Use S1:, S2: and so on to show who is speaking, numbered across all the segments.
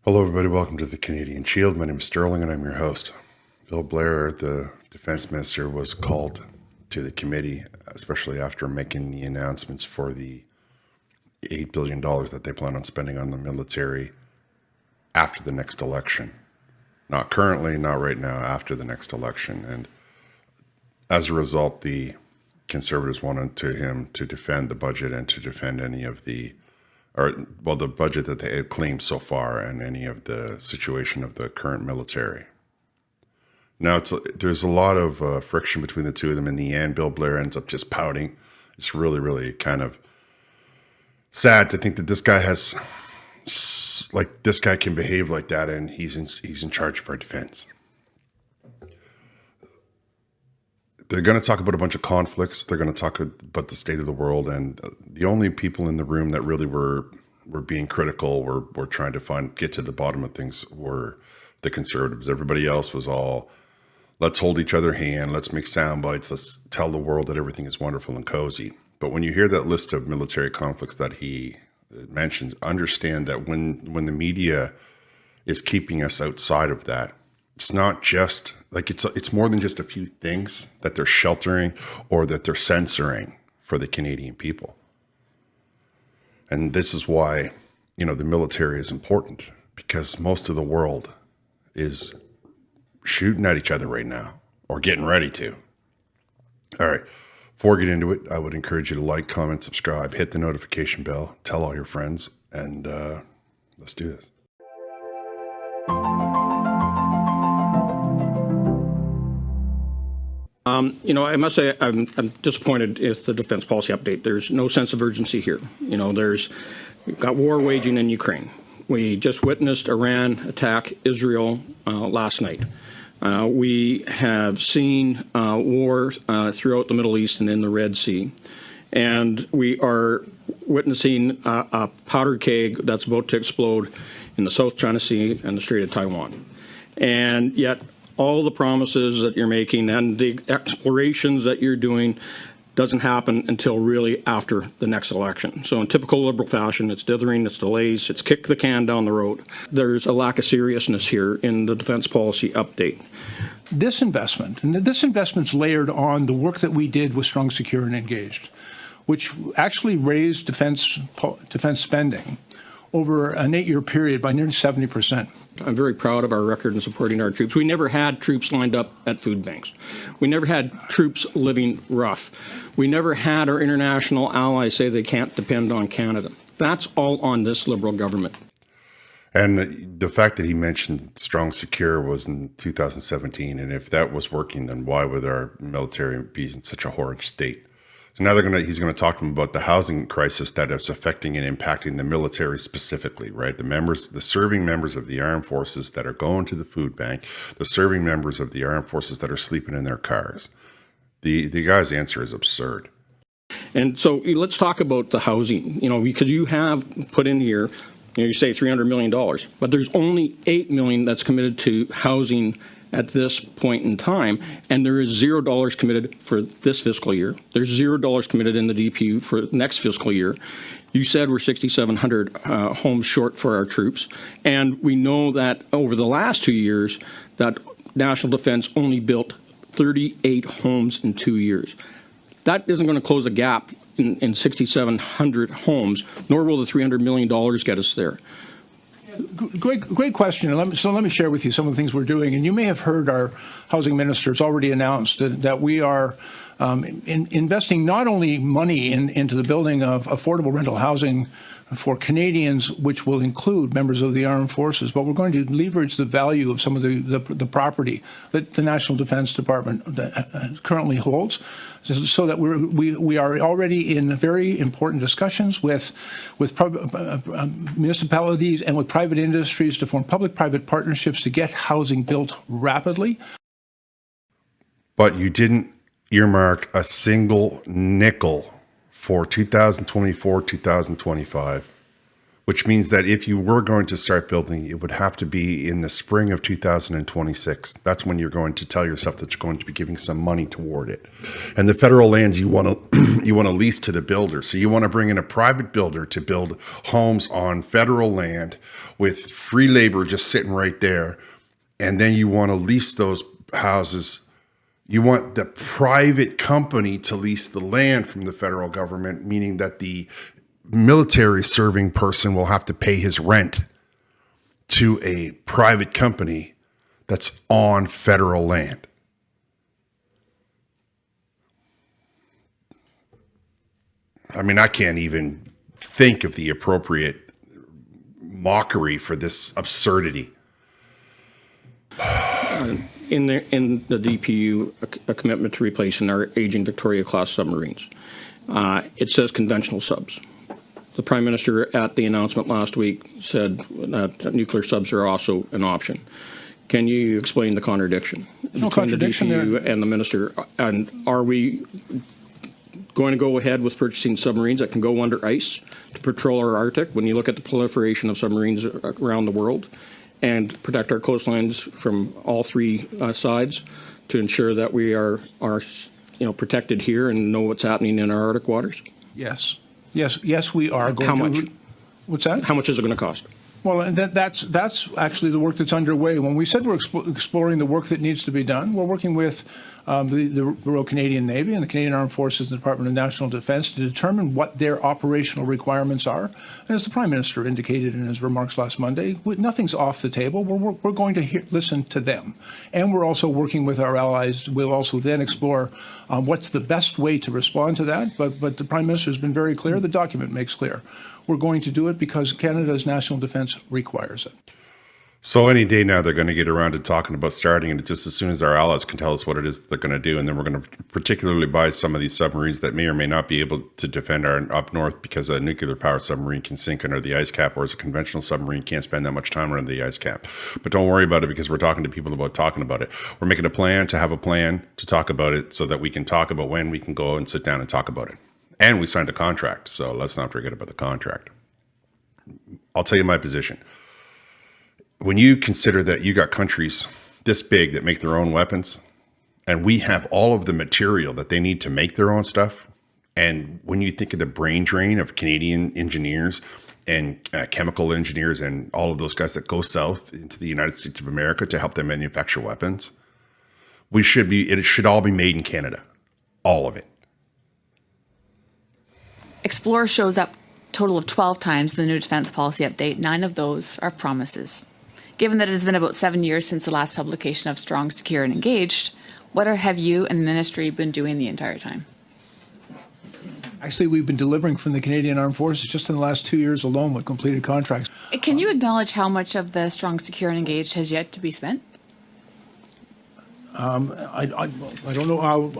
S1: Hello, everybody. Welcome to the Canadian Shield. My name is Sterling, and I'm your host. Bill Blair, the defense minister, was called to the committee, especially after making the announcements for the $8 billion that they plan on spending on the military after the next election. Not currently, not right now, after the next election. And as a result, the Conservatives wanted him to defend the budget and to defend any of the the budget that they had claimed so far and any of the situation of the current military. Now, there's a lot of friction between the two of them. In the end, Bill Blair ends up just pouting. It's really, really kind of sad to think that this guy can behave like that, and he's in charge of our defense. They're going to talk about a bunch of conflicts. They're going to talk about the state of the world, and the only people in the room that really were being critical, were trying to get to the bottom of things, were the Conservatives. Everybody else was all, let's hold each other hand, let's make sound bites, let's tell the world that everything is wonderful and cozy. But when you hear that list of military conflicts that he mentions, understand that when the media is keeping us outside of that, it's not just like it's more than just a few things that they're sheltering or that they're censoring for the Canadian people. And this is why, the military is important, because most of the world is shooting at each other right now, or getting ready to. All right. Before we get into it, I would encourage you to like, comment, subscribe, hit the notification bell, tell all your friends, and let's do this.
S2: I must say I'm disappointed with the defense policy update. There's no sense of urgency here. We've got war waging in Ukraine. We just witnessed Iran attack Israel last night. We have seen war throughout the Middle East and in the Red Sea. And we are witnessing a powder keg that's about to explode in the South China Sea and the Strait of Taiwan. And yet, all the promises that you're making and the explorations that you're doing doesn't happen until really after the next election. So in typical Liberal fashion, it's dithering, it's delays, it's kick the can down the road. There's a lack of seriousness here in the defense policy update.
S3: This investment's layered on the work that we did with Strong, Secure, and Engaged, which actually raised defense spending over an 8-year period by nearly 70%.
S2: I'm very proud of our record in supporting our troops. We never had troops lined up at food banks. We never had troops living rough. We never had our international allies say they can't depend on Canada. That's all on this Liberal government.
S1: And the fact that he mentioned Strong Secure was in 2017, and if that was working, then why would our military be in such a horrid state? So now he's going to talk to them about the housing crisis that is affecting and impacting the military specifically, right? The serving members of the armed forces that are going to the food bank, the serving members of the armed forces that are sleeping in their cars. The guy's answer is absurd.
S2: And so let's talk about the housing, because you have put in here, you say $300 million, but there's only $8 million that's committed to housing at this point in time, and there is $0 committed for this fiscal year. There's $0 committed in the DPU for next fiscal year. You said we're 6,700 homes short for our troops, and we know that over the last 2 years, that National Defense only built 38 homes in 2 years. That isn't going to close a gap in 6,700 homes, nor will the $300 million get us there.
S3: Great question. Let me share with you some of the things we're doing. And you may have heard our housing minister's already announced that we are investing not only money into the building of affordable rental housing for Canadians, which will include members of the armed forces, but we're going to leverage the value of some of the property that the National Defense Department currently holds, so that we are already in very important discussions with municipalities and with private industries to form public-private partnerships to get housing built rapidly.
S1: But you didn't earmark a single nickel for 2024, 2025 which means that if you were going to start building, it would have to be in the spring of 2026. That's when you're going to tell yourself that you're going to be giving some money toward it. And the federal lands you want to you want to lease to the builder. So you want to bring in a private builder to build homes on federal land with free labor just sitting right there. And then you want to lease those houses. You want the private company to lease the land from the federal government, meaning that the military serving person will have to pay his rent to a private company that's on federal land. I mean, I can't even think of the appropriate mockery for this absurdity.
S2: In the DPU, a commitment to replacing our aging Victoria-class submarines. It says conventional subs. The Prime Minister at the announcement last week said that nuclear subs are also an option. Can you explain the contradiction between the DPU and the Minister? And are we going to go ahead with purchasing submarines that can go under ice to patrol our Arctic when you look at the proliferation of submarines around the world, and protect our coastlines from all three sides to ensure that we are protected here and know what's happening in our Arctic waters?
S3: Yes. Yes, we are going
S2: How much?
S3: to. What's that?
S2: How much is it going to cost?
S3: Well, and that's actually the work that's underway. When we said we're exploring the work that needs to be done, we're working with the Royal Canadian Navy and the Canadian Armed Forces and the Department of National Defence to determine what their operational requirements are. And as the Prime Minister indicated in his remarks last Monday, nothing's off the table. We're going to listen to them. And we're also working with our allies. We'll also then explore what's the best way to respond to that. But the Prime Minister has been very clear. The document makes clear. We're going to do it because Canada's national defence requires it.
S1: So any day now, they're going to get around to talking about starting it just as soon as our allies can tell us what it is they're going to do. And then we're going to particularly buy some of these submarines that may or may not be able to defend our up north, because a nuclear power submarine can sink under the ice cap, whereas a conventional submarine can't spend that much time under the ice cap. But don't worry about it, because we're talking to people about talking about it. We're making a plan to have a plan to talk about it so that we can talk about when we can go and sit down and talk about it. And we signed a contract, so let's not forget about the contract. I'll tell you my position. When you consider that you got countries this big that make their own weapons, and we have all of the material that they need to make their own stuff, and when you think of the brain drain of Canadian engineers and chemical engineers and all of those guys that go south into the United States of America to help them manufacture weapons, it should all be made in Canada. All of it.
S4: Explorer shows up a total of 12 times in the new defence policy update. 9 of those are promises. Given that it has been about 7 years since the last publication of Strong, Secure and Engaged, what have you and the ministry been doing the entire time?
S3: Actually, we've been delivering from the Canadian Armed Forces just in the last 2 years alone with completed contracts.
S4: Can you acknowledge how much of the Strong, Secure and Engaged has yet to be spent?
S3: I don't know.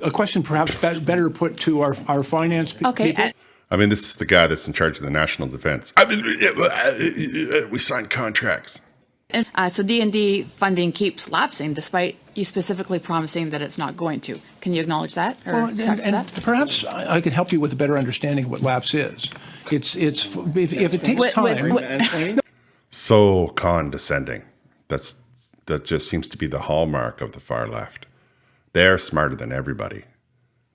S3: A question perhaps better put to our finance people.
S4: Okay.
S1: I mean, this is the guy that's in charge of the national defense. I mean, we signed contracts.
S4: So D&D funding keeps lapsing despite you specifically promising that it's not going to. Can you acknowledge that? Or
S3: and perhaps I could help you with a better understanding of what lapse is. If it takes time.
S1: So condescending. That just seems to be the hallmark of the far left. They're smarter than everybody.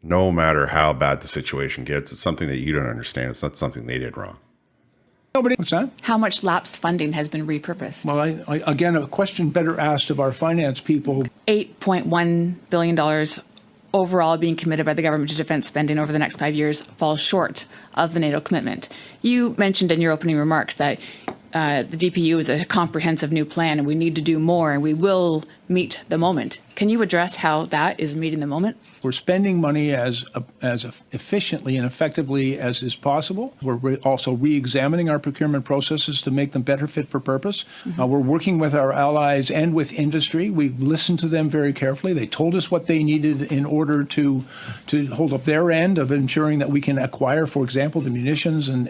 S1: No matter how bad the situation gets, it's something that you don't understand. It's not something they did wrong.
S3: What's that?
S4: How much lapsed funding has been repurposed?
S3: Well, again, a question better asked of our finance people.
S4: $8.1 billion overall being committed by the government to defence spending over the next 5 years falls short of the NATO commitment. You mentioned in your opening remarks that the DPU is a comprehensive new plan and we need to do more and we will meet the moment. Can you address how that is meeting the moment?
S3: We're spending money as efficiently and effectively as is possible. We're also re-examining our procurement processes to make them better fit for purpose.
S4: Mm-hmm.
S3: We're working with our allies and with industry. We've listened to them very carefully. They told us what they needed in order to hold up their end of ensuring that we can acquire, for example, the munitions and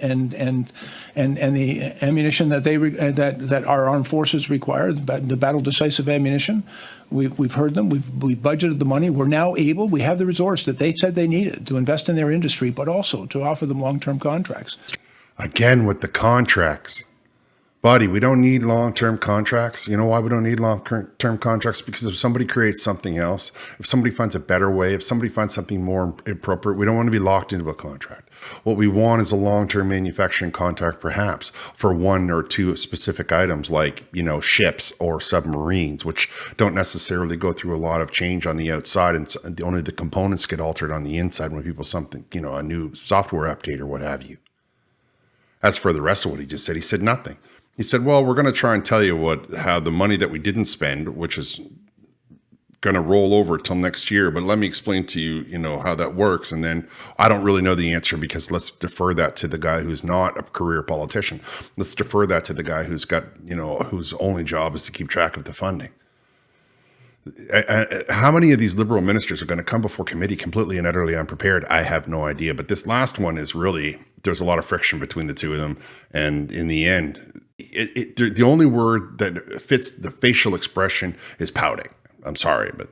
S3: the ammunition that our armed forces require, the battle decisive ammunition. We've heard them. We've budgeted the money. We're now able. We have the resource that they said they needed to invest in their industry, but also to offer them long-term contracts.
S1: Again with the contracts. Buddy, we don't need long-term contracts. You know why we don't need long-term contracts? Because if somebody creates something else, if somebody finds a better way, if somebody finds something more appropriate, we don't want to be locked into a contract. What we want is a long-term manufacturing contract, perhaps for one or two specific items like, ships or submarines, which don't necessarily go through a lot of change on the outside. And only the components get altered on the inside when people a new software update or what have you. As for the rest of what he said nothing. He said, well, we're going to try and tell you how the money that we didn't spend, which is going to roll over till next year. But let me explain to you, how that works. And then I don't really know the answer because let's defer that to the guy who's not a career politician. Let's defer that to the guy who's got, whose only job is to keep track of the funding. How many of these liberal ministers are going to come before committee completely and utterly unprepared? I have no idea. But this last one is really, there's a lot of friction between the two of them. And in the end, the only word that fits the facial expression is pouting. I'm sorry, but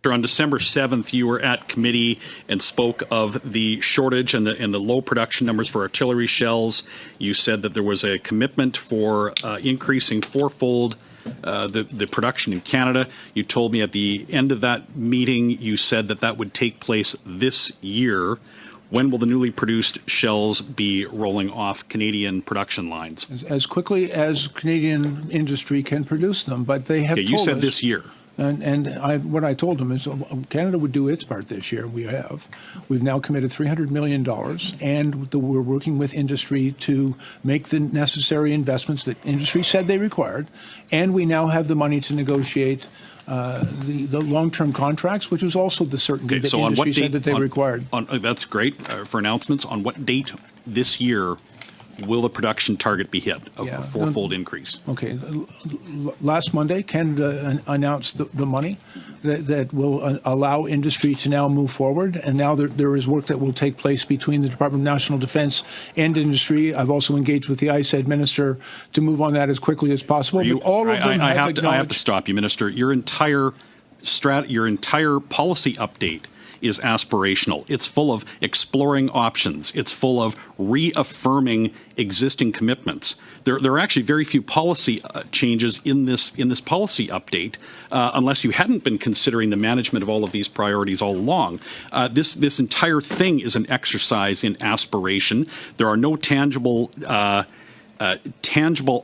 S5: On December 7th, you were at committee and spoke of the shortage and the low production numbers for artillery shells. You said that there was a commitment for increasing fourfold the production in Canada. You told me at the end of that meeting, you said that would take place this year. When will the newly produced shells be rolling off Canadian production lines?
S3: As quickly as Canadian industry can produce them, but they have told
S5: you said
S3: us,
S5: this year.
S3: What I told them is Canada would do its part this year. We've now committed $300 million, and we're working with industry to make the necessary investments that industry said they required, and we now have the money to negotiate the long-term contracts, which was also the certainty that industry said that they required.
S5: That's great for announcements. On what date this year will the production target be hit of a fourfold increase?
S3: Okay. Last Monday, Canada announced the money that will allow industry to now move forward. And now there is work that will take place between the Department of National Defense and industry. I've also engaged with the ISED minister to move on that as quickly as possible.
S5: I have to stop you, Minister. Your entire policy update is aspirational. It's full of exploring options. It's full of reaffirming existing commitments. There are actually very few policy changes in this policy update, unless you hadn't been considering the management of all of these priorities all along. This entire thing is an exercise in aspiration. There are no tangible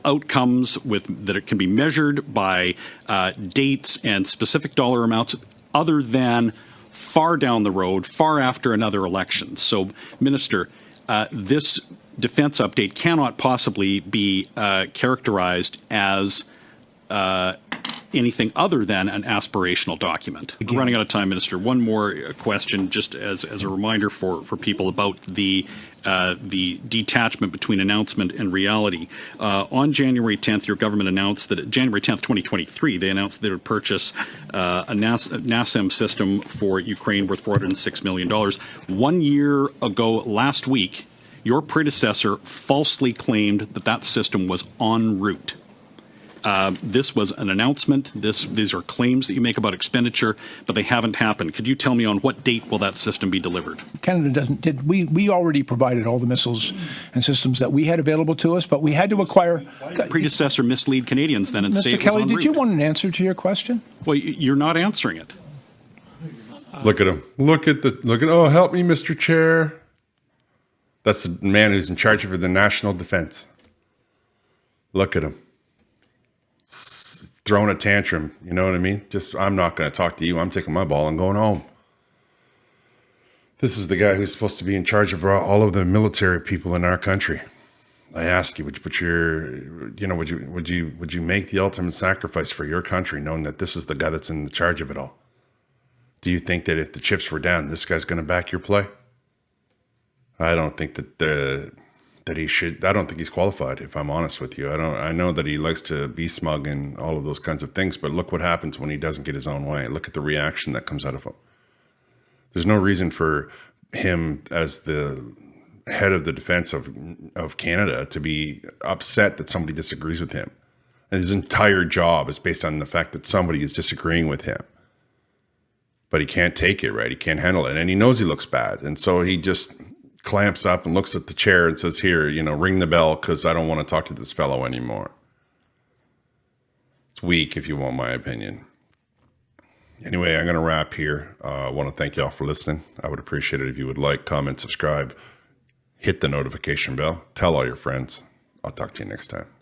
S5: outcomes that can be measured by dates and specific dollar amounts, other than far down the road, far after another election. So, Minister, this defense update cannot possibly be characterized as anything other than an aspirational document. We're running out of time, Minister. One more question, just as a reminder for people about the detachment between announcement and reality. On January 10th, your government announced that January 10th, 2023, they announced they would purchase a NASAM system for Ukraine worth $406 million. 1 year ago, last week, your predecessor falsely claimed that system was en route. This was an announcement. These are claims that you make about expenditure, but they haven't happened. Could you tell me on what date will that system be delivered?
S3: Canada we already provided all the missiles and systems that we had available to us, but we had to acquire.
S5: Predecessor mislead Canadians then and
S3: Mr.
S5: say it
S3: Kelly,
S5: was en
S3: did you
S5: route.
S3: want an answer to your question?
S5: Well, you're not answering it.
S1: Look at him. Oh, help me, Mr. Chair. That's the man who's in charge of the national defense. Look at him. Throwing a tantrum, you know what I mean? I'm not going to talk to you. I'm taking my ball and going home. This is the guy who's supposed to be in charge of all of the military people in our country. I ask you, would you make the ultimate sacrifice for your country, knowing that this is the guy that's in charge of it all? Do you think that if the chips were down, this guy's going to back your play? I don't think that he should. I don't think he's qualified, if I'm honest with you. I know that he likes to be smug and all of those kinds of things, but look what happens when he doesn't get his own way. Look at the reaction that comes out of him. There's no reason for him, as the head of the defense of Canada, to be upset that somebody disagrees with him. And his entire job is based on the fact that somebody is disagreeing with him. But he can't take it, right? He can't handle it. And he knows he looks bad. And so he just clamps up and looks at the chair and says, here, ring the bell because I don't want to talk to this fellow anymore. It's weak, if you want my opinion. Anyway, I'm going to wrap here. I want to thank y'all for listening. I would appreciate it if you would like, comment, subscribe, hit the notification bell, tell all your friends. I'll talk to you next time.